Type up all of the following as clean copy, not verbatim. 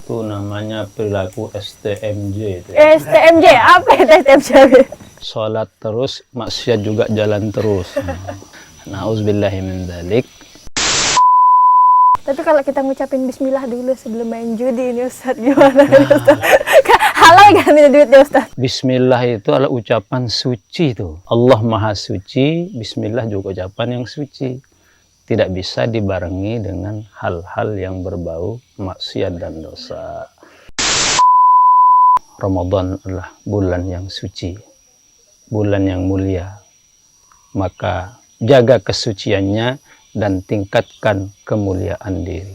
Itu namanya perilaku STMJ itu. STMJ, apa itu STMJ? Sholat terus, maksiat juga jalan terus. Nauzubillahi min dzalik. Tapi kalau kita ngucapin bismillah dulu sebelum main judi ini Ustaz, gimana nih Ustaz? Halal gak nih duitnya Ustaz? Bismillah itu adalah ucapan suci itu. Allah Maha Suci, bismillah juga ucapan yang suci. Tidak bisa dibarengi dengan hal-hal yang berbau maksiat dan dosa. Ramadan adalah bulan yang suci, bulan yang mulia. Maka jaga kesuciannya dan tingkatkan kemuliaan diri.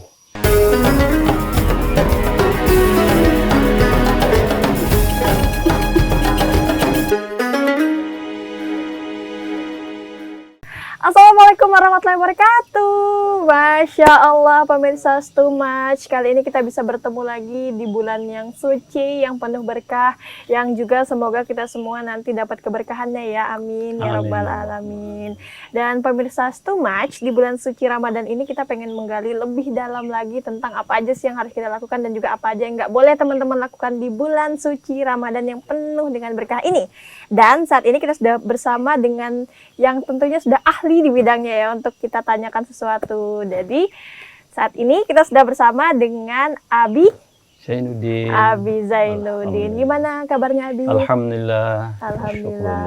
Assalamualaikum warahmatullahi wabarakatuh. Masya Allah pemirsa Stumach, kali ini kita bisa bertemu lagi di bulan yang suci, yang penuh berkah, yang juga semoga kita semua nanti dapat keberkahannya ya, amin ya rabbal alamin. Dan pemirsa Stumach, di bulan suci Ramadan ini kita pengen menggali lebih dalam lagi tentang apa aja sih yang harus kita lakukan dan juga apa aja yang nggak boleh teman-teman lakukan di bulan suci Ramadan yang penuh dengan berkah ini. Dan saat ini kita sudah bersama dengan yang tentunya sudah ahli di bidangnya ya untuk kita tanyakan sesuatu. Jadi saat ini kita sudah bersama dengan Abi Zainuddin. Abi Zainuddin. Gimana kabarnya Abi? Alhamdulillah. Alhamdulillah.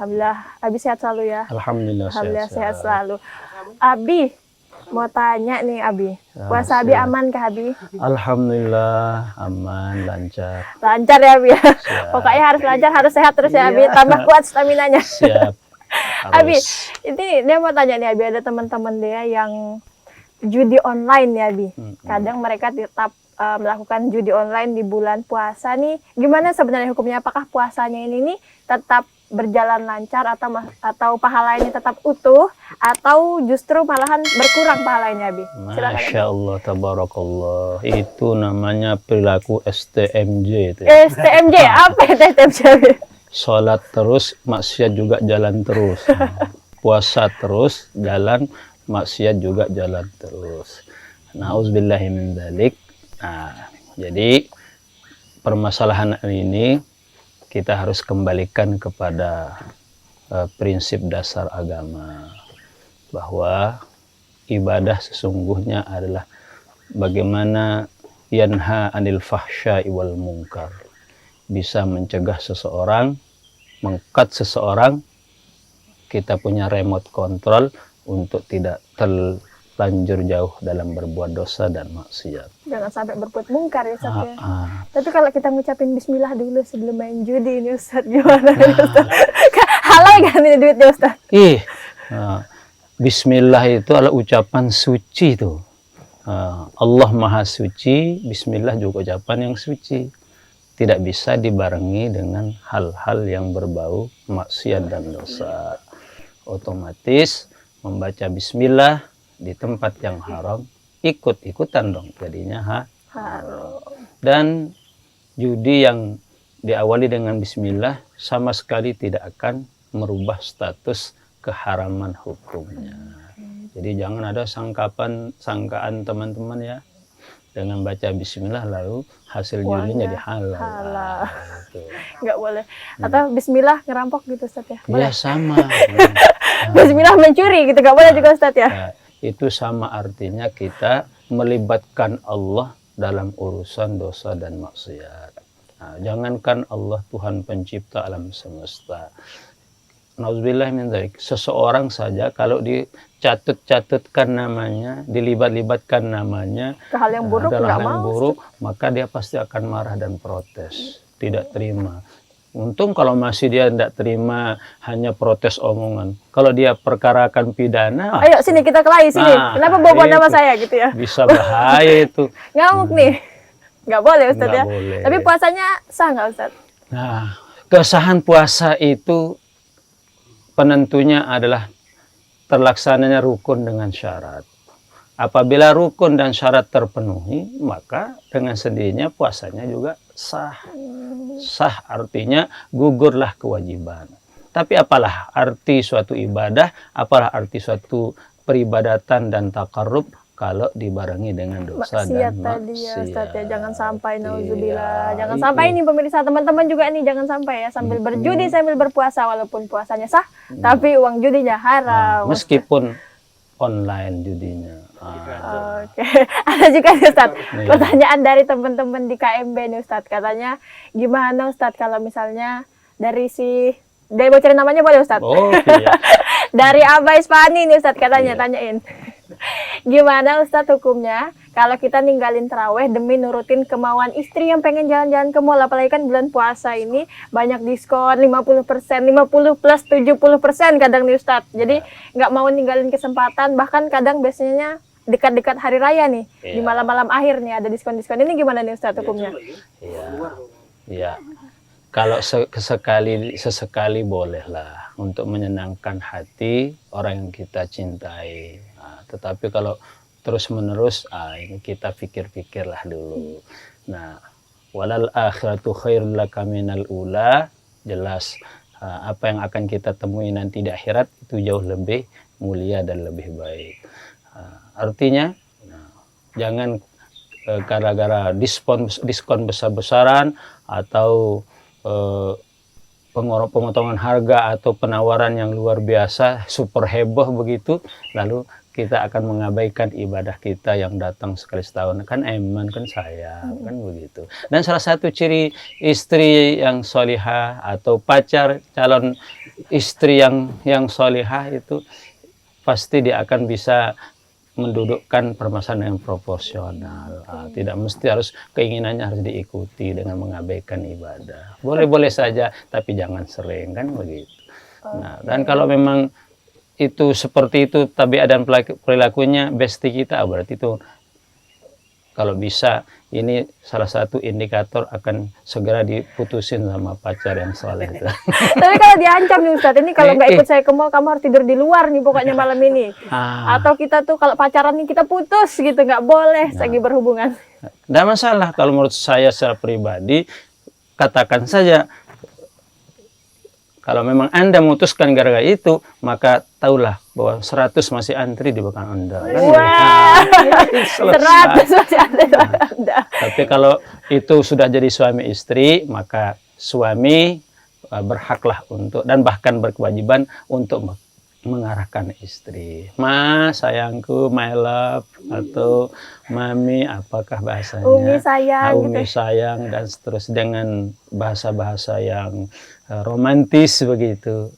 Alhamdulillah. Abi sehat selalu ya? Alhamdulillah, sehat selalu. Abi mau tanya nih Abi, puasa Abi aman kah Abi? Alhamdulillah aman, lancar. Lancar ya Abi ya? Pokoknya harus lancar, harus sehat terus ya Abi, tambah kuat staminanya. Siap. Abi, ini dia mau tanya nih Abi, ada teman-teman dia yang judi online ya Abi. Kadang mereka tetap melakukan judi online di bulan puasa nih. Gimana sebenarnya hukumnya? Apakah puasanya ini nih tetap berjalan lancar atau pahalanya tetap utuh atau justru malahan berkurang pahalanya Abi? Silakan. Masya Allah, tabarakallah. Itu namanya perilaku STMJ itu. STMJ, apa itu STMJ Abi? Sholat terus, maksiat juga jalan terus. Puasa terus, jalan, maksiat juga jalan terus. Nauzubillahi min dzalik. Nah, jadi permasalahan ini kita harus kembalikan kepada prinsip dasar agama, bahwa ibadah sesungguhnya adalah bagaimana yanha anil fahsya'i wal munkar, bisa mencegah seseorang, mengkat seseorang. Kita punya remote control untuk tidak terlanjur jauh dalam berbuat dosa dan maksiat. Jangan sampai berbuat mungkar ya Ustaz ya. Tapi kalau kita ngucapin bismillah dulu sebelum main judi ini Ustaz, gimana Ustaz? Halal gak nih duitnya Ustaz? Bismillah itu adalah ucapan suci itu. Allah Maha Suci, bismillah juga ucapan yang suci. Tidak bisa dibarengi dengan hal-hal yang berbau maksiat dan dosa. Otomatis membaca bismillah di tempat yang haram, ikut-ikutan dong jadinya haram. Dan judi yang diawali dengan bismillah sama sekali tidak akan merubah status keharaman hukumnya. Jadi jangan ada sangkaan teman-teman ya, dengan baca bismillah lalu hasil judinya jadi halal. Nggak boleh. Atau bismillah ngerampok gitu Ustaz ya? Boleh? Ya sama. Bismillah mencuri gitu, nggak boleh juga Ustaz ya? Itu sama artinya kita melibatkan Allah dalam urusan dosa dan maksiat. Nah, jangankan Allah Tuhan pencipta alam semesta. Nauzubillah min dzalik. Seseorang saja kalau dicatut-catutkan namanya, dilibat-libatkan namanya ke hal yang buruk, maka dia pasti akan marah dan protes, tidak terima. Untung kalau masih dia tidak terima, hanya protes omongan. Kalau dia perkarakan pidana, ayo sini kita kelahi sini. Kenapa bawa nama saya gitu ya? Bisa bahaya itu. Ngamuk nih. Nggak boleh Ustaz ya? Boleh. Tapi puasanya sah nggak Ustaz? Nah, kesahan puasa itu penentunya adalah terlaksananya rukun dengan syarat. Apabila rukun dan syarat terpenuhi, maka dengan sendirinya puasanya juga sah. Sah artinya gugurlah kewajiban. Tapi apalah arti suatu ibadah, apalah arti suatu peribadatan dan takarrub kalau dibarengi dengan dosa Maksiat dan tadi ya Ustaz ya, jangan sampai Iya, nauzubillah. Jangan itu. sampai ini pemirsa, teman-teman juga nih jangan sampai ya sambil berjudi sambil berpuasa, walaupun puasanya sah tapi uang judinya haram. Meskipun online judinya. Oke. Ada juga nih Ustaz Iya. pertanyaan dari teman-teman di KMB nih Ustaz, katanya gimana Ustaz kalau misalnya dari bocorin namanya boleh Ustaz? Oh iya. Dari Abah Ispani nih Ustaz katanya, tanyain. Gimana Ustaz hukumnya kalau kita ninggalin terawih demi nurutin kemauan istri yang pengen jalan-jalan ke mall, apalagi kan bulan puasa ini banyak diskon 50%, 50 plus 70% kadang nih Ustaz. Jadi nggak mau ninggalin kesempatan, bahkan kadang biasanya dekat-dekat hari raya nih, di malam-malam akhir nih ada diskon-diskon. Ini gimana nih Ustaz hukumnya? Iya. Iya. Kalau sesekali bolehlah untuk menyenangkan hati orang yang kita cintai. Nah, tetapi kalau terus-menerus, ini kita pikir-pikirlah dulu. Nah, walal akhiratu khairul laka minal ula, jelas apa yang akan kita temui nanti di akhirat itu jauh lebih mulia dan lebih baik. Artinya, jangan gara-gara diskon besar-besaran atau pemotongan harga atau penawaran yang luar biasa, super heboh begitu, lalu kita akan mengabaikan ibadah kita yang datang sekali setahun. Kan eman, kan sayang, kan begitu. Dan salah satu ciri istri yang solihah atau pacar calon istri yang solihah itu pasti dia akan bisa mendudukkan permasalahan yang proporsional. Tidak mesti harus keinginannya harus diikuti dengan mengabaikan ibadah. Boleh-boleh saja, tapi jangan sering, kan begitu. Nah, dan kalau memang itu seperti itu tabiat dan perilakunya besti kita, berarti itu kalau bisa ini salah satu indikator akan segera diputusin sama pacar yang soleh itu. Tapi kalau diancam nih Ustaz, ini kalau nggak ikut saya ke mall, kamu harus tidur di luar nih pokoknya malam ini. Atau kita tuh kalau pacaran nih kita putus gitu, nggak boleh lagi berhubungan. Nggak masalah kalau menurut saya secara pribadi, katakan saja. Kalau memang Anda memutuskan gara-gara itu, maka tahulah bahwa 100 masih antri di belakang Anda. Wah, 100 masih antri di belakang Anda. Tapi kalau itu sudah jadi suami istri, maka suami berhaklah untuk, dan bahkan berkewajiban untuk mengarahkan istri. Ma, sayangku, my love, atau mami, apakah bahasanya? Umi sayang. Umi sayang, dan seterusnya dengan bahasa-bahasa yang romantis begitu.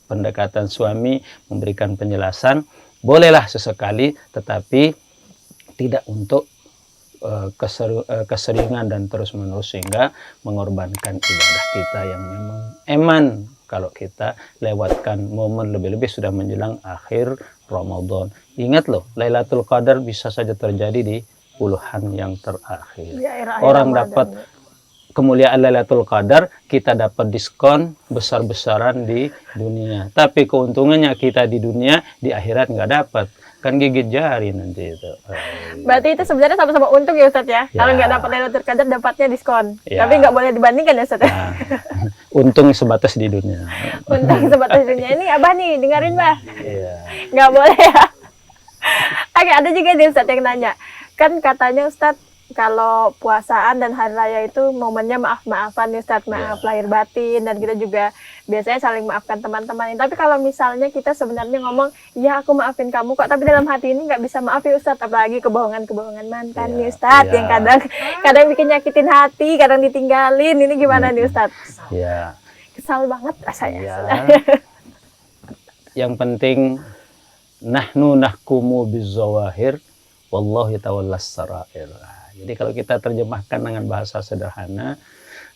Pendekatan suami memberikan penjelasan, bolehlah sesekali, tetapi tidak untuk keseringan dan terus-menerus sehingga mengorbankan ibadah kita yang memang eman kalau kita lewatkan momen, lebih-lebih sudah menjelang akhir Ramadan. Ingat loh, Lailatul Qadar bisa saja terjadi di puluhan yang terakhir. Orang dapat kemuliaan Lailatul Qadar, kita dapat diskon besar-besaran di dunia. Tapi keuntungannya kita di dunia, di akhirat nggak dapat. Kan gigit jari nanti itu. Berarti itu sebenarnya sama-sama untung ya Ustadz ya? Kalau nggak dapat Lailatul Qadar, dapatnya diskon. Tapi nggak boleh dibandingkan ya Ustadz ya? Untung sebatas di dunia. Untung sebatas di dunia. Ini Abah nih, dengerin Bah. Iya. Nggak boleh ya? Oke, ada juga nih Ustadz yang nanya. Kan katanya Ustadz, kalau puasaan dan hari raya itu momennya maaf-maafan nih Ustadz, maaf lahir batin, dan kita juga biasanya saling maafkan teman-teman. Tapi kalau misalnya kita sebenarnya ngomong, ya aku maafin kamu kok, tapi dalam hati ini nggak bisa maaf ya Ustadz, apalagi kebohongan-kebohongan mantan nih Ustadz, yang kadang bikin nyakitin hati, kadang ditinggalin, ini gimana nih Ustadz? Iya. Kesal banget rasanya. Yang penting, nahnu nahkumu bizawahir, wallahu yatawallas sarair. Jadi kalau kita terjemahkan dengan bahasa sederhana,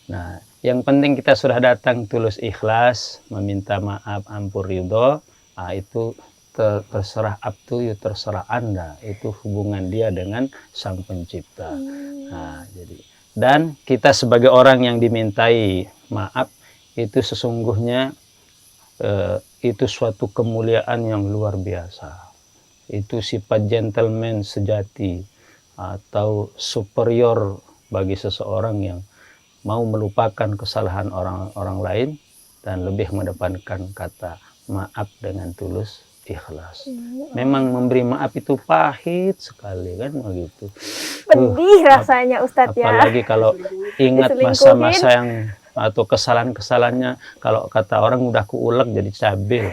nah yang penting kita sudah datang tulus ikhlas, meminta maaf, ampun, ridho, itu terserah up to you, terserah Anda, itu hubungan dia dengan Sang Pencipta. Nah, jadi, dan kita sebagai orang yang dimintai maaf, itu sesungguhnya itu suatu kemuliaan yang luar biasa. Itu sifat gentleman sejati, atau superior bagi seseorang yang mau melupakan kesalahan orang lain dan lebih mengedepankan kata maaf dengan tulus ikhlas. Memang memberi maaf itu pahit sekali kan begitu. Pedih rasanya Ustadz ya. Apalagi kalau ingat masa-masa yang atau kesalahan-kesalahannya, kalau kata orang udah kuulek jadi cabai.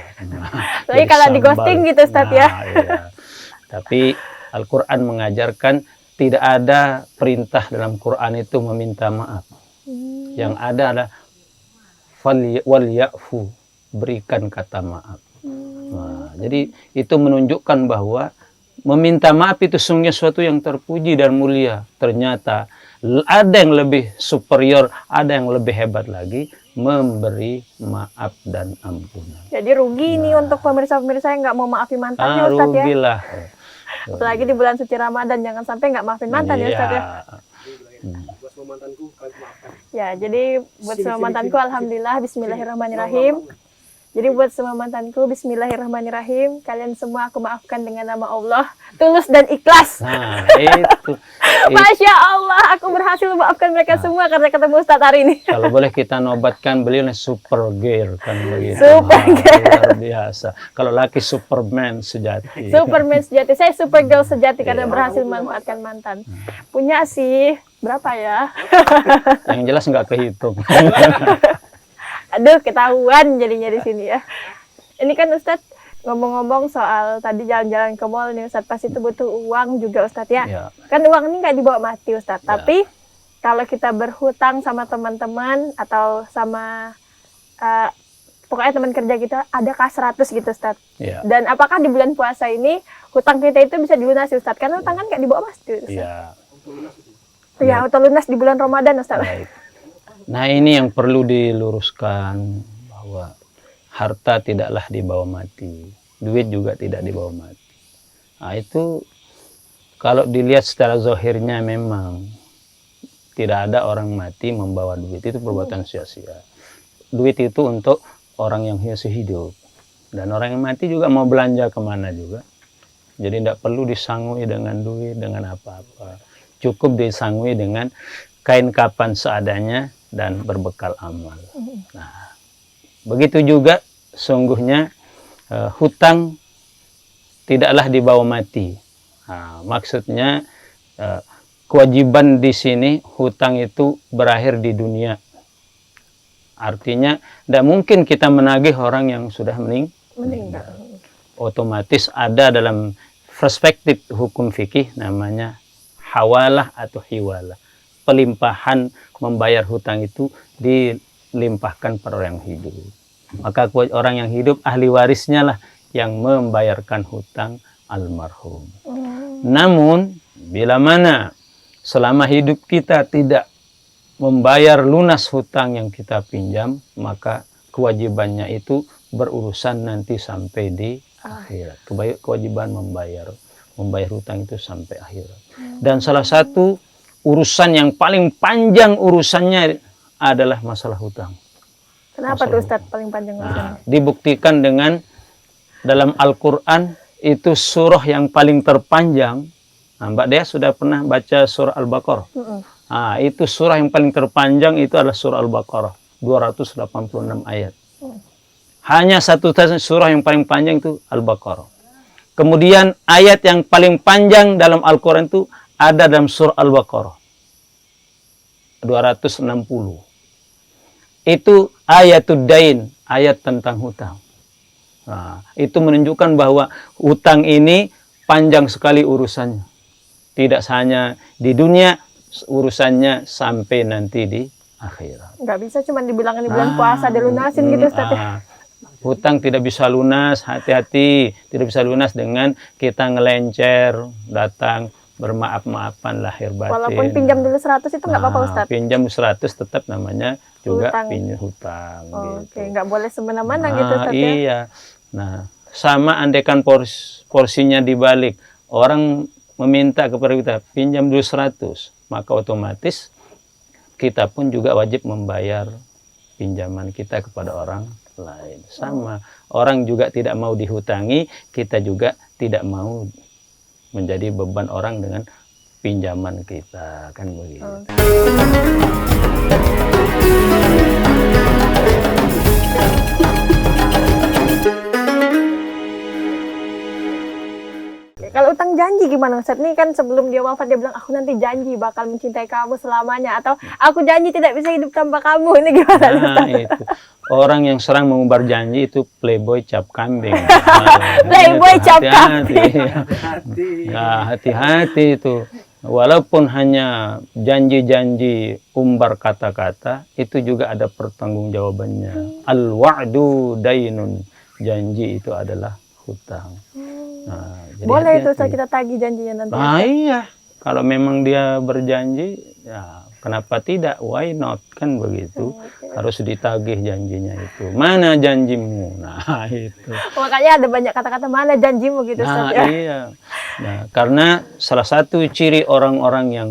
Tapi kalau di ghosting gitu Ustadz ya. Iya. Tapi Al-Quran mengajarkan tidak ada perintah dalam Quran itu meminta maaf. Yang ada adalah wal ya'fu, berikan kata maaf. Nah, jadi itu menunjukkan bahwa meminta maaf itu sungguh suatu yang terpuji dan mulia. Ternyata ada yang lebih superior, ada yang lebih hebat lagi, memberi maaf dan ampunan. Jadi rugi nih untuk pemirsa-pemirsa yang nggak mau maafin mantannya Ustadz ya. Rugilah. Apalagi di bulan suci Ramadan, jangan sampai nggak maafin mantan ya Ustadz ya. Buat semua mantanku, kalian maafkan. Ya, jadi buat semua mantanku, alhamdulillah, bismillahirrahmanirrahim. Jadi buat semua mantanku, bismillahirrahmanirrahim. Kalian semua aku maafkan dengan nama Allah, tulus dan ikhlas. Nah, itu. Masya Allah, aku berhasil memaafkan mereka semua karena ketemu Ustadz hari ini. Kalau boleh kita nobatkan beliau nih super girl kan begitu. Super girl. Luar biasa. Kalau laki Superman sejati. Superman sejati, saya Supergirl sejati karena berhasil memanfaatkan mantan. Punya sih, berapa ya? Yang jelas nggak kehitung. Aduh, ketahuan jadinya di sini ya. Ini kan Ustadz ngomong-ngomong soal tadi jalan-jalan ke mall nih Ustadz, pasti itu butuh uang juga Ustadz ya. Ya. Kan uang ini nggak dibawa mati Ustadz, Ya. tapi kalau kita berhutang sama teman-teman atau sama pokoknya teman kerja kita ada kas 100 gitu Ustadz. Ya. Dan apakah di bulan puasa ini hutang kita itu bisa dilunasi Ustadz? Karena hutang kan nggak dibawa mati Ustadz. Ya. Ya, auto lunas di bulan Ramadan Ustadz. Baik. Nah, ini yang perlu diluruskan, bahwa harta tidaklah dibawa mati, duit juga tidak dibawa mati. Nah, itu kalau dilihat secara zahirnya memang tidak ada orang mati membawa duit, itu perbuatan sia-sia. Duit itu untuk orang yang masih hidup, dan orang yang mati juga mau belanja kemana juga. Jadi tidak perlu disangui dengan duit, dengan apa-apa. Cukup disangui dengan kain kapan seadanya dan berbekal amal. Nah, begitu juga sungguhnya hutang tidaklah dibawa mati. Nah, maksudnya kewajiban di sini hutang itu berakhir di dunia. Artinya tidak mungkin kita menagih orang yang sudah meninggal. Otomatis ada dalam perspektif hukum fikih namanya hawalah atau hiwalah. Pelimpahan membayar hutang itu dilimpahkan pada orang yang hidup. Maka orang yang hidup, ahli warisnya lah yang membayarkan hutang almarhum. Namun, bila mana selama hidup kita tidak membayar lunas hutang yang kita pinjam, maka kewajibannya itu berurusan nanti sampai di akhirat. Kewajiban membayar hutang itu sampai akhirat. Dan salah satu urusan yang paling panjang urusannya adalah masalah hutang. Kenapa tuh Ustadz paling panjang urusannya? Dibuktikan dengan dalam Al-Quran itu surah yang paling terpanjang. Nah, Mbak Dea sudah pernah baca surah Al-Baqarah. Nah, itu surah yang paling terpanjang itu adalah surah Al-Baqarah, 286 ayat. Hanya satu surah yang paling panjang itu Al-Baqarah. Kemudian ayat yang paling panjang dalam Al-Quran itu ada dalam surah Al-Baqarah 260. Itu ayatud dain, ayat tentang hutang. Nah, itu menunjukkan bahwa hutang ini panjang sekali urusannya. Tidak hanya di dunia, urusannya sampai nanti di akhirat. Nggak bisa cuma dibilangin di bulan puasa dilunasin gitu Ustadz ya. Hutang tidak bisa lunas, hati-hati. Tidak bisa lunas dengan kita ngelencer, datang bermaaf-maafan lahir batin. Walaupun pinjam dulu 100 itu nggak apa-apa Ustadz? Pinjam 100 tetap namanya juga Hutang. pinjam hutang. Oke, nggak boleh semena-mena gitu Ustadz ya? Iya. Nah, sama andaikan porsinya dibalik. Orang meminta kepada kita, pinjam dulu 100. Maka otomatis kita pun juga wajib membayar pinjaman kita kepada orang lain. Sama, orang juga tidak mau dihutangi, kita juga tidak mau menjadi beban orang dengan pinjaman kita, kan begitu. janji gimana Ustaz? Nih kan sebelum dia wafat dia bilang aku nanti janji bakal mencintai kamu selamanya, atau aku janji tidak bisa hidup tanpa kamu. Ini gimana Nah, Ustaz? itu. Orang yang serang mengumbar janji itu playboy cap kambing. Playboy cap Hati-hati. Hati. Ya, hati-hati itu. Walaupun hanya janji-janji umbar kata-kata, itu juga ada pertanggungjawabannya. Al-wa'du dainun. Janji itu adalah hutang. Nah, jadi Boleh itu hati-hati. Ustaz kita tagih janjinya nanti. Ah iya, kalau memang dia berjanji, ya kenapa tidak? Why not? Kan begitu. Harus ditagih janjinya itu. Mana janjimu? Nah itu. Makanya ada banyak kata-kata mana janjimu gitu Ustaz Nah ya. iya. Nah, karena salah satu ciri orang-orang yang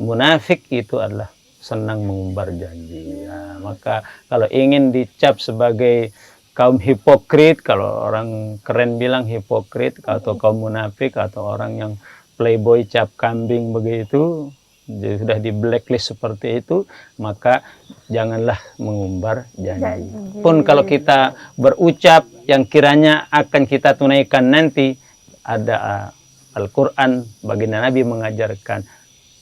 munafik itu adalah senang mengumbar janji. Nah, maka kalau ingin dicap sebagai kaum hipokrit, kalau orang keren bilang hipokrit, atau kaum munafik, atau orang yang playboy cap kambing begitu, sudah di blacklist seperti itu, maka janganlah mengumbar janji. Pun kalau kita berucap yang kiranya akan kita tunaikan nanti, ada Al-Quran, baginda Nabi mengajarkan,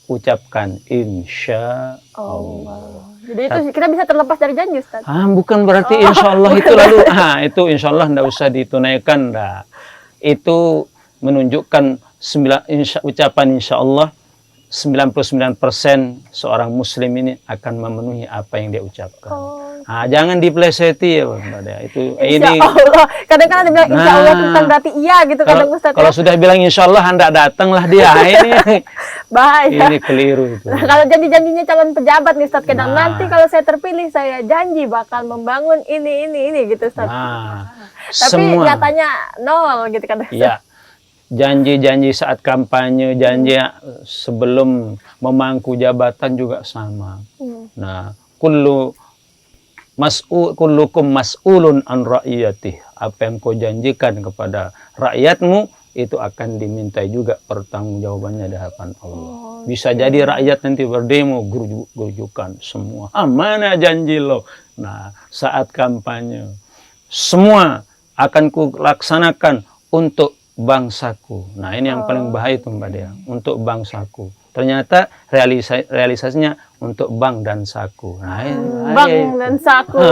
ucapkan insya Allah. Jadi itu kita bisa terlepas dari janji Ustaz. Bukan berarti insya Allah itu lalu, itu insya Allah nggak usah ditunaikan. Dah. Itu menunjukkan ucapan insya Allah 99% seorang muslim ini akan memenuhi apa yang dia ucapkan. Jangan dipleseti ya Mbak Dea. Itu Insya Allah. Kadang-kadang dia bilang insya Allah itu bukan berarti iya gitu kadang Ustaz. Kalau sudah bilang insya Allah hendak datanglah dia. Ini bahaya. Ini keliru itu. Nah, kalau janji-janjinya calon pejabat nih Ustaz, kadang nanti kalau saya terpilih saya janji bakal membangun ini gitu Ustaz. Tapi semua nyatanya nol gitu kan Ustaz. ya, janji-janji saat kampanye, janji sebelum memangku jabatan juga sama. Nah, kullukum mas'ulun an ra'iyatih. Apa yang kau janjikan kepada rakyatmu itu akan dimintai juga pertanggungjawabannya di hadapan Allah. Bisa jadi rakyat nanti berdemo, gerujukan semua. Mana janji lo? Nah, saat kampanye semua akan ku laksanakan untuk bangsaku. Nah, ini yang paling bahaya itu Mbak Dea, untuk bangsaku. Ternyata realisasinya untuk bang dan saku. Nah, bang dan saku.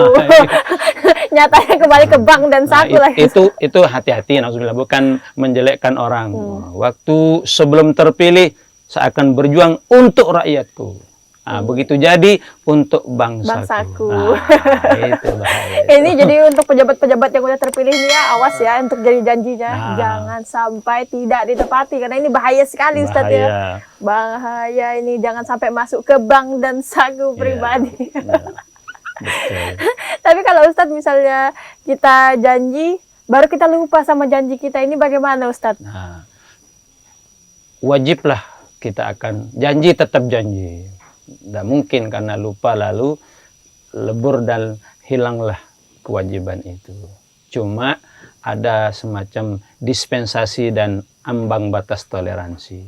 Nyatanya kembali ke bang dan saku lagi. Itu hati-hati, nauzubillah, bukan menjelekkan orang. Waktu sebelum terpilih saya akan berjuang untuk rakyatku. Begitu jadi untuk bangsaku. Itu bahaya. Ini jadi untuk pejabat-pejabat yang udah terpilih nih ya, awas ya untuk jadi janjinya. Jangan sampai tidak ditepati, karena ini bahaya sekali Ustaz ya. Bahaya ini, jangan sampai masuk ke bang dan saku pribadi. Betul. Tapi kalau Ustaz misalnya kita janji, baru kita lupa sama janji kita, ini bagaimana Ustaz? Wajiblah kita akan janji, tetap janji. Tidak mungkin karena lupa lalu lebur dan hilanglah kewajiban itu. Cuma ada semacam dispensasi dan ambang batas toleransi.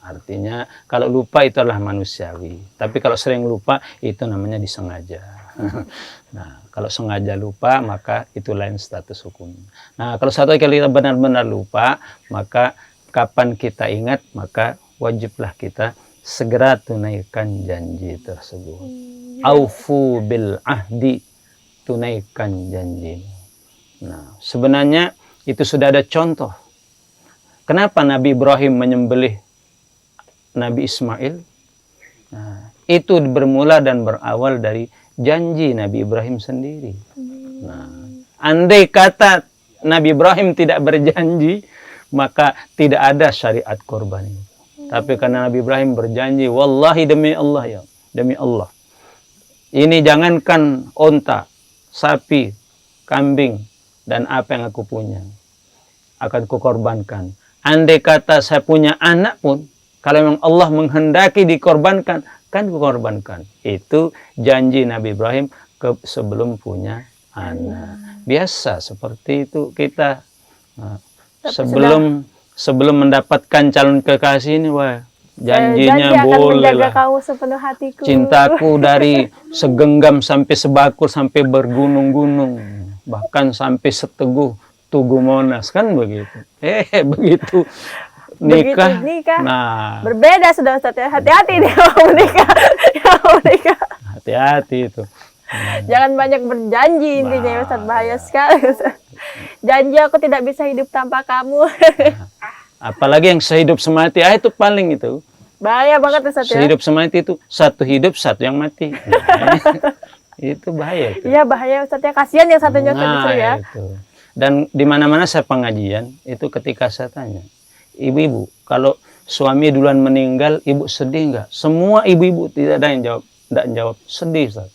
Artinya kalau lupa itu adalah manusiawi. Tapi kalau sering lupa itu namanya disengaja. Nah, kalau sengaja lupa maka itu lain status hukum. Nah, kalau satu kali kita benar-benar lupa, maka kapan kita ingat maka wajiblah kita segera tunaikan janji tersebut. Aufu bil ahdi, tunaikan janji. Nah, sebenarnya itu sudah ada contoh. Kenapa Nabi Ibrahim menyembelih Nabi Ismail? Nah, itu bermula dan berawal dari janji Nabi Ibrahim sendiri. Nah, andai kata Nabi Ibrahim tidak berjanji, maka tidak ada syariat korban itu. Tapi karena Nabi Ibrahim berjanji, wallahi demi Allah ya, demi Allah. Ini jangankan onta, sapi, kambing, dan apa yang aku punya akan kukorbankan. Andai kata saya punya anak pun, kalau memang Allah menghendaki dikorbankan, kan kukorbankan. Itu janji Nabi Ibrahim sebelum punya anak. Biasa seperti itu kita. Nah, sebelum mendapatkan calon kekasih ini, wah, janjinya boleh lah. Kamu sepenuh hatiku. Cintaku dari segenggam sampai sebakul sampai bergunung-gunung, bahkan sampai seteguh Tugu Monas, kan begitu. Begitu nikah, begitu nikah nah berbeda sudah Ustadz ya. Hati-hati nih mau menikah. Ya, mau menikah. hati-hati itu. Jangan banyak berjanji intinya ya Ustadz, bahaya sekali Ustadz. Janji aku tidak bisa hidup tanpa kamu. Apalagi yang sehidup semati, itu paling itu. Bahaya banget Ustadz ya. Sehidup semati itu satu hidup, satu yang mati. Itu bahaya. Itu. Iya bahaya Ustadz ya, kasihan yang satunya Ustadz Nah, justru ya. itu. Dan di mana-mana saya pengajian, itu ketika saya tanya, ibu-ibu, kalau suami duluan meninggal, ibu sedih nggak? Semua ibu-ibu tidak ada yang jawab, tidak jawab, sedih, Ustaz.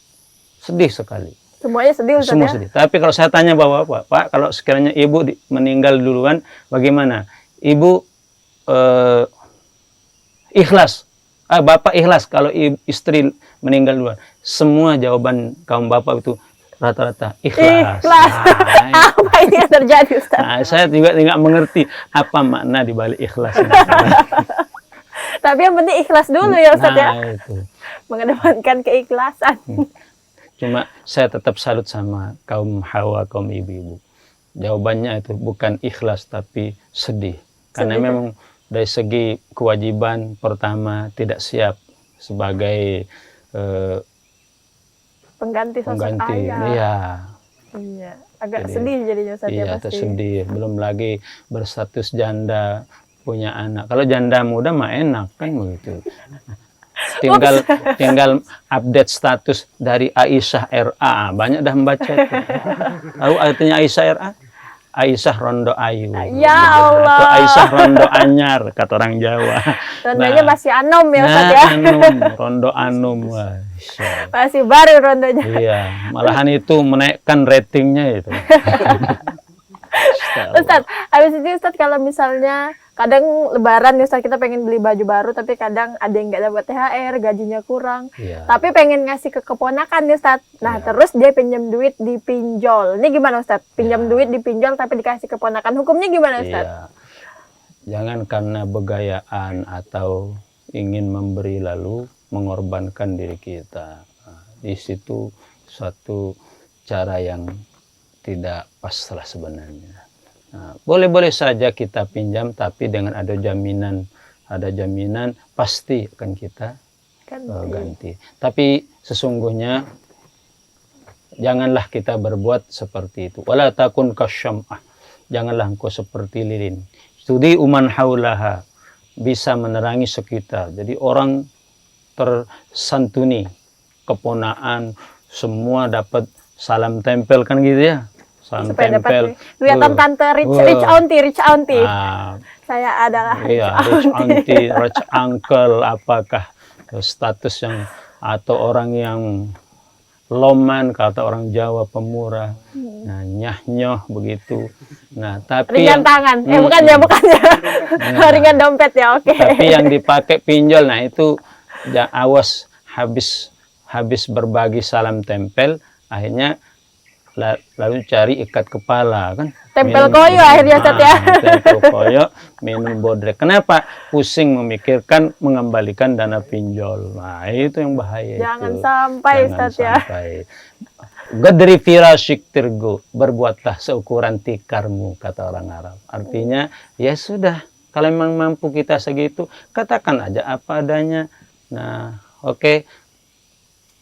Sedih sekali. Semuanya sedih Ustadz Semua ya. sedih. Tapi kalau saya tanya bapak-bapak, Pak, kalau sekiranya ibu meninggal duluan, bagaimana? Ibu ikhlas. Bapak ikhlas kalau istri meninggal duluan. Semua jawaban kaum bapak itu rata-rata ikhlas. Ikhlas. Nah, Apa ini yang terjadi Ustadz? nah, saya juga tidak mengerti apa makna di balik ikhlas. Tapi yang penting ikhlas dulu ya Ustadz ya. Nah, itu. Mengedepankan keikhlasan. Cuma saya tetap salut sama kaum hawa, kaum ibu-ibu. Jawabannya itu bukan ikhlas tapi sedih. Karena Sedih. memang dari segi kewajiban pertama tidak siap sebagai Pengganti sosok pengganti. ayah. Iya. Iya. Agak Jadi, sedih jadinya Ustadz ya Iya, pasti. tersedih. Belum lagi berstatus janda, punya anak. Kalau janda muda mah enak kan begitu. Tinggal update status dari Aisyah RA. Banyak dah membaca itu. Tahu artinya Aisyah RA? Aisyah Rondo Ayu. Ya Allah. Atau Aisyah Rondo Anyar kata orang Jawa. Rondanya masih anom ya Ustadz nah, ya. Anum, Rondo Anum. Wah, Insya. Masih baru rondonya. Iya, malahan itu menaikkan ratingnya itu. Ustadz, habis itu Ustadz kalau misalnya kadang lebaran nih Ustadz, kita pengen beli baju baru tapi kadang ada yang nggak dapat THR, gajinya kurang. Iya. Tapi pengen ngasih ke keponakan nih Ustadz. Nah terus dia pinjam duit di pinjol. Ini gimana Ustadz? Pinjam duit di pinjol tapi dikasih keponakan. Hukumnya gimana Ustadz? Iya. Jangan karena begayaan atau ingin memberi lalu mengorbankan diri kita. Nah, di situ suatu cara yang tidak pas lah sebenarnya. Nah, boleh-boleh saja kita pinjam tapi dengan ada jaminan pasti akan kita ganti. Tapi sesungguhnya janganlah kita berbuat seperti itu. Wala takun kasyam'ah. Janganlah engkau seperti lilin. Studi uman haulaha, bisa menerangi sekitar. Jadi orang tersantuni, keponaan, semua dapat salam tempel kan gitu ya. Salam Supaya tempel. dapat kelihatan tante rich auntie. Ah, Saya adalah iya, rich auntie, rich uncle, apakah status yang atau orang yang loman kata orang Jawa pemurah. Nah, nyah-nyoh begitu. Nah, tapi ringan tangan. Bukannya. Nah. Ringan dompet ya, oke. Tapi yang dipakai pinjol, nah itu awas habis berbagi salam tempel, akhirnya lalu cari ikat kepala kan. Tempel koyo akhirnya Ustadz ya. Tempel koyo, minum bodrek. Kenapa? Pusing memikirkan mengembalikan dana pinjol. Nah, itu yang bahaya. Jangan itu. sampai Ustadz ya. Gadri firashik tirgu, berbuatlah seukuran tikarmu, kata orang Arab. Artinya, ya sudah, kalau memang mampu kita segitu, katakan aja apa adanya. Nah, oke.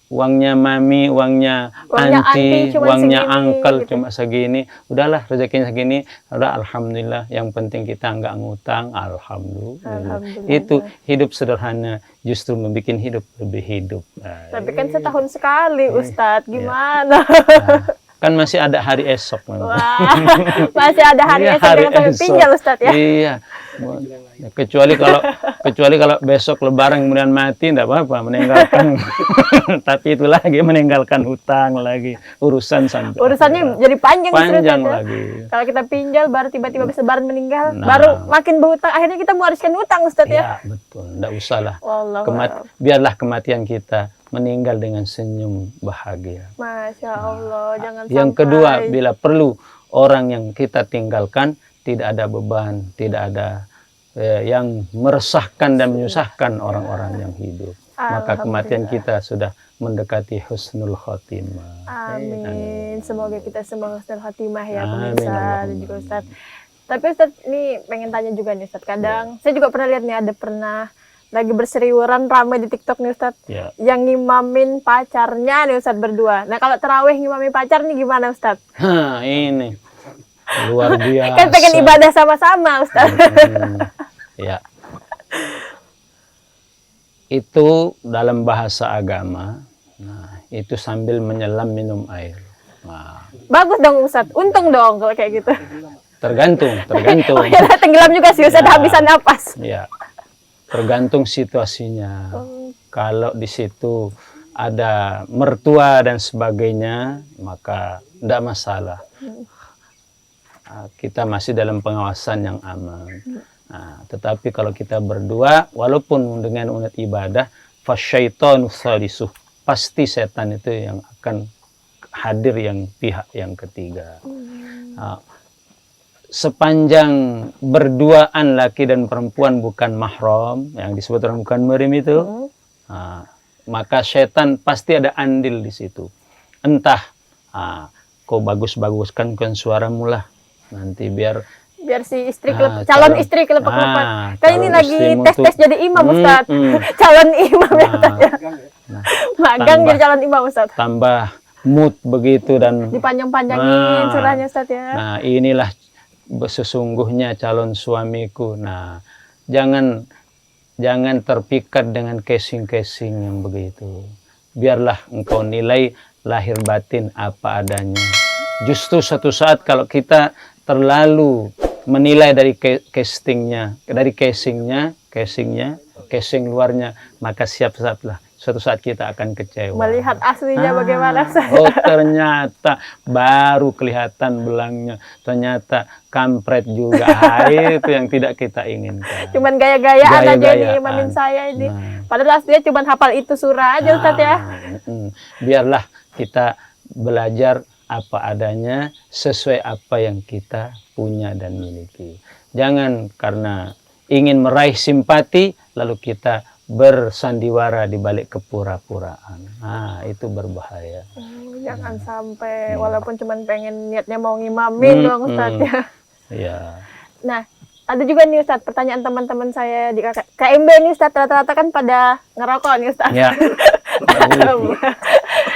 Uangnya mami, uangnya anti, uangnya uncle gitu. Cuma segini. Udahlah rezekinya segini. Udah alhamdulillah. Yang penting kita nggak ngutang. Alhamdulillah. Itu hidup sederhana justru membuat hidup lebih hidup. Nah, tapi kan setahun sekali Ustadz. Gimana? Nah, kan masih ada hari esok. Wah, masih ada hari esok dengan sampai pinjol Ustadz ya. Iya. Kecuali kalau besok lebaran kemudian mati enggak apa-apa, meninggalkan tapi itu lagi meninggalkan hutang lagi, urusan sampai urusannya jadi panjang lagi. Kalau kita pinjol baru tiba-tiba bisa lebaran meninggal, baru makin berhutang, akhirnya kita mewariskan hutang Ustadz ya. Ya, betul. Enggak usah lah. Biarlah kematian kita meninggal dengan senyum bahagia. Masya Allah, jangan yang sampai. Kedua, bila perlu orang yang kita tinggalkan tidak ada beban, tidak ada yang meresahkan dan menyusahkan orang-orang yang hidup. Maka kematian kita sudah mendekati husnul khotimah. Amin. Semoga kita semua husnul khotimah ya Amin. pemirsa dan juga Ustadz. Tapi Ustadz, ini pengen tanya juga nih Ustadz. Kadang saya juga pernah lihat nih, ada pernah lagi berseriuran ramai di TikTok nih Ustadz. Ya. Yang ngimamin pacarnya nih Ustadz berdua. Nah kalau terawih ngimamin pacar nih gimana Ustadz? Hah, ini luar biasa. Kan pengen ibadah sama-sama Ustadz. Ya. Itu dalam bahasa agama. Nah, itu sambil menyelam minum air. Nah, Bagus dong Ustadz. Untung dong kalau kayak gitu. tergantung. Oh ya, tenggelam juga sih Ustadz, Ya. habisan napas. Ya, tergantung situasinya. Kalau di situ ada mertua dan sebagainya, maka tidak masalah. Kita masih dalam pengawasan yang aman. Nah, tetapi kalau kita berdua, walaupun dengan unit ibadah, fasyaitanu salisuh, pasti setan itu yang akan hadir, yang pihak yang ketiga. Sepanjang berduaan laki dan perempuan bukan mahram, yang disebut orang bukan murim itu, maka setan pasti ada andil di situ. Entah kau bagus-baguskan kan suaramu lah, nanti biar si istri calon istri kelepek-kelepek. Kan ini calon lagi istrimu tes-tes tuh- jadi imam Ustadz. Calon imam ya Ustadz ya. Magang tambah- jadi calon imam Ustadz. tambah mood begitu dan Dipanjang-panjangin surahnya Ustadz ya. Nah, inilah sesungguhnya calon suamiku. Nah, jangan terpikat dengan casing-casing yang begitu. Biarlah engkau nilai lahir batin apa adanya. Justru suatu saat kalau kita terlalu menilai dari casing luarnya, maka siap-siaplah. Suatu saat kita akan kecewa. Melihat aslinya bagaimana Ustadz. Oh, ternyata baru kelihatan belangnya. Ternyata kampret juga. Itu yang tidak kita inginkan. Cuman gaya-gayaan aja nih Gaya-gayaan. imamin saya ini. Nah. Padahal aslinya cuman hafal itu surah aja Ustadz ya. Biarlah kita belajar apa adanya sesuai apa yang kita punya dan miliki. Jangan karena ingin meraih simpati lalu kita bersandiwara di balik kepura-puraan. Nah, itu berbahaya. Jangan sampai walaupun cuman pengen niatnya mau ngimamin doang Ustadz ya. Ya. Nah, ada juga nih Ustadz pertanyaan teman-teman saya di KMB nih Ustadz, rata-rata kan pada ngerokok nih Ustadz. Ya.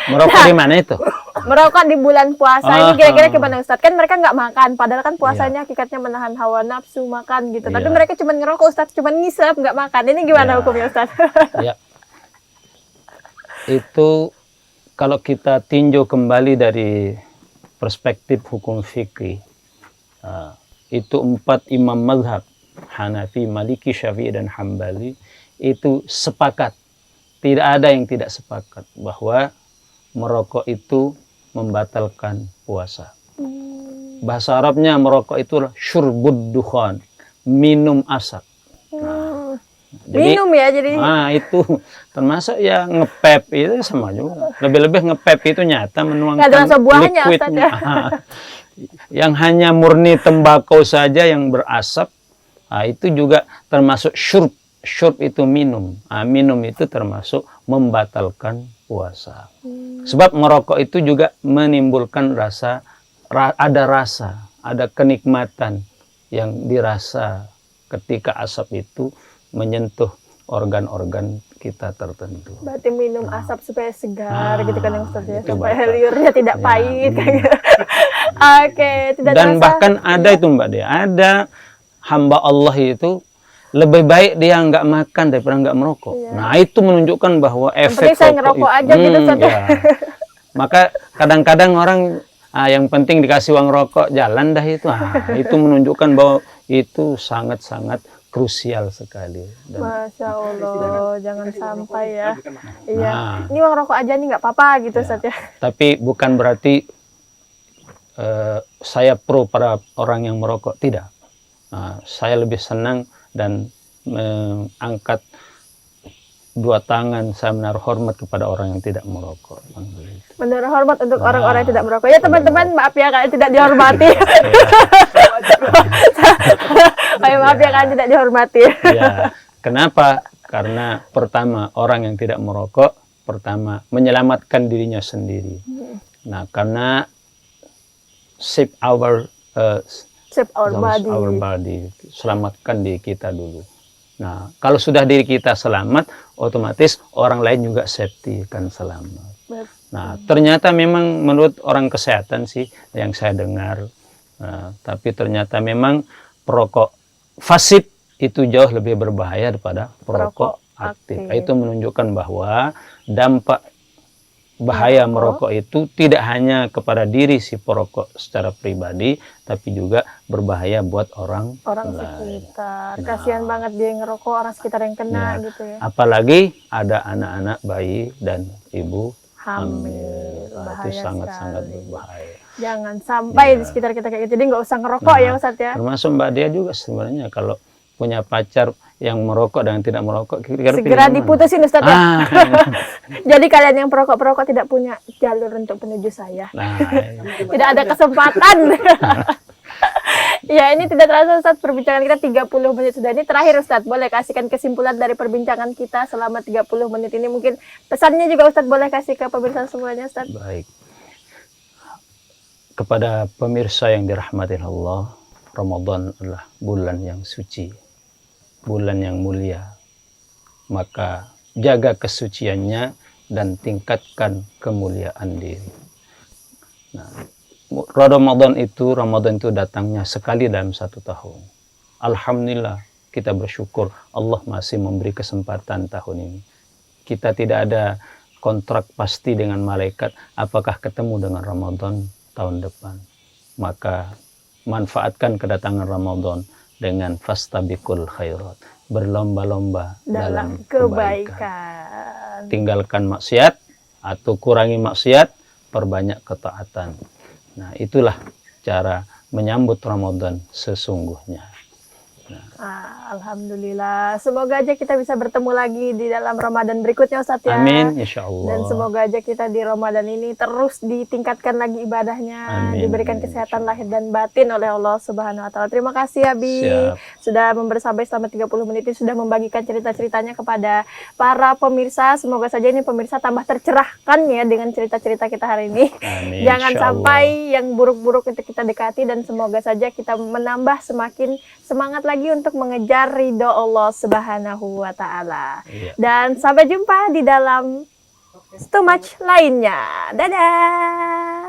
Merokok di mana itu? Merokok di bulan puasa ini kira-kira gimana Ustadz? Kan mereka nggak makan, padahal kan puasanya hakikatnya menahan hawa nafsu makan gitu. Tapi Iya. mereka cuma ngerokok Ustadz, cuma ngisep nggak makan. Ini gimana Ya. hukumnya Ustadz? Ya. Itu kalau kita tinjau kembali dari perspektif hukum fikih, itu 4 imam mazhab Hanafi, Maliki, Syafi'i dan Hambali itu sepakat. Tidak ada yang tidak sepakat bahwa merokok itu membatalkan puasa. Bahasa Arabnya merokok itu syurbud dukhan, minum asap. Minum ya jadi. Nah, itu termasuk ya ngepep itu sama juga. Lebih-lebih ngepep itu nyata menuangkan Nggak ada rasa buahnya, liquidnya. Ustaz, ya. Yang hanya murni tembakau saja yang berasap, itu juga termasuk syurb. Syurb itu minum. Minum itu termasuk membatalkan puasa. Sebab merokok itu juga menimbulkan rasa, ada kenikmatan yang dirasa ketika asap itu menyentuh organ-organ kita tertentu. Berarti minum asap supaya segar gitu kan yang Ustaz ya, itu supaya batal. liurnya tidak Ya, pahit. Oke, tidak Dan terasa. bahkan ada itu Mbak Dea, ada hamba Allah itu lebih baik dia nggak makan daripada nggak merokok. Iya. Nah, itu menunjukkan bahwa efek penting saya rokok ngerokok itu- aja gitu, Ustaz. ya. Maka kadang-kadang orang yang penting dikasih uang rokok jalan dah itu. Itu menunjukkan bahwa itu sangat-sangat krusial sekali. Dan Masya Allah, jangan sampai ya. Iya, Nah. ini uang rokok aja nih nggak apa-apa gitu Ustaz ya. tapi bukan berarti saya pro pada orang yang merokok, tidak. Saya lebih senang dan mengangkat dua tangan, saya menaruh hormat kepada orang yang tidak merokok. Menaruh hormat untuk orang-orang yang tidak merokok. Ya teman-teman, maaf ya kalian tidak dihormati. Ayo maaf ya kalian tidak dihormati. Ya, kenapa? Karena pertama orang yang tidak merokok, pertama menyelamatkan dirinya sendiri. Nah, karena save our Save our body. Our body. Selamatkan diri kita dulu. Nah, kalau sudah diri kita selamat, otomatis orang lain juga safety kan selamat. Nah, ternyata memang menurut orang kesehatan sih yang saya dengar, tapi ternyata memang perokok fasib itu jauh lebih berbahaya daripada perokok aktif. Itu menunjukkan bahwa dampak bahaya merokok itu tidak hanya kepada diri si perokok secara pribadi, tapi juga berbahaya buat orang lain. Sekitar. Kasihan banget dia ngerokok, orang sekitar yang kena gitu ya. Apalagi ada anak-anak bayi dan ibu hamil. Itu sangat-sangat berbahaya. Jangan sampai di sekitar kita kayak gitu. Jadi nggak usah ngerokok ya Ustadz ya. Termasuk Mbak Dia juga sebenarnya kalau punya pacar yang merokok dan tidak merokok, segera diputusin Ustadz ya. Jadi kalian yang perokok-perokok tidak punya jalur untuk menuju saya. Tidak ada kesempatan. Ya, ini tidak terasa Ustadz, perbincangan kita 30 menit sudah. Ini terakhir Ustadz, boleh kasihkan kesimpulan dari perbincangan kita selama 30 menit ini. Mungkin pesannya juga Ustadz boleh kasih ke pemirsa semuanya Ustadz. Baik. Kepada pemirsa yang dirahmati Allah, Ramadan adalah bulan yang suci, bulan yang mulia. Maka jaga kesuciannya dan tingkatkan kemuliaan diri. Nah, Ramadan itu datangnya sekali dalam 1 tahun. Alhamdulillah, kita bersyukur Allah masih memberi kesempatan tahun ini. Kita tidak ada kontrak pasti dengan malaikat apakah ketemu dengan Ramadan tahun depan. Maka manfaatkan kedatangan Ramadan dengan fastabiqul khairat, berlomba-lomba dalam kebaikan. Tinggalkan maksiat atau kurangi maksiat, perbanyak ketaatan. Nah, itulah cara menyambut Ramadan sesungguhnya. Alhamdulillah. Semoga aja kita bisa bertemu lagi di dalam Ramadan berikutnya Ustadz ya. Amin, insya Allah. Dan semoga aja kita di Ramadan ini terus ditingkatkan lagi ibadahnya. Amin. Diberikan kesehatan lahir dan batin oleh Allah Subhanahu Wa Taala. Terima kasih Abi. Sudah membersamai selama 30 menit ini, sudah membagikan cerita-ceritanya kepada para pemirsa. Semoga saja ini pemirsa tambah tercerahkan ya dengan cerita-cerita kita hari ini. Amin, jangan sampai yang buruk-buruk itu kita dekati, dan semoga saja kita menambah semakin semangat lagi untuk mengejar ridho Allah Subhanahu Wa Taala. Dan sampai jumpa di dalam Too Much lainnya. Dadah.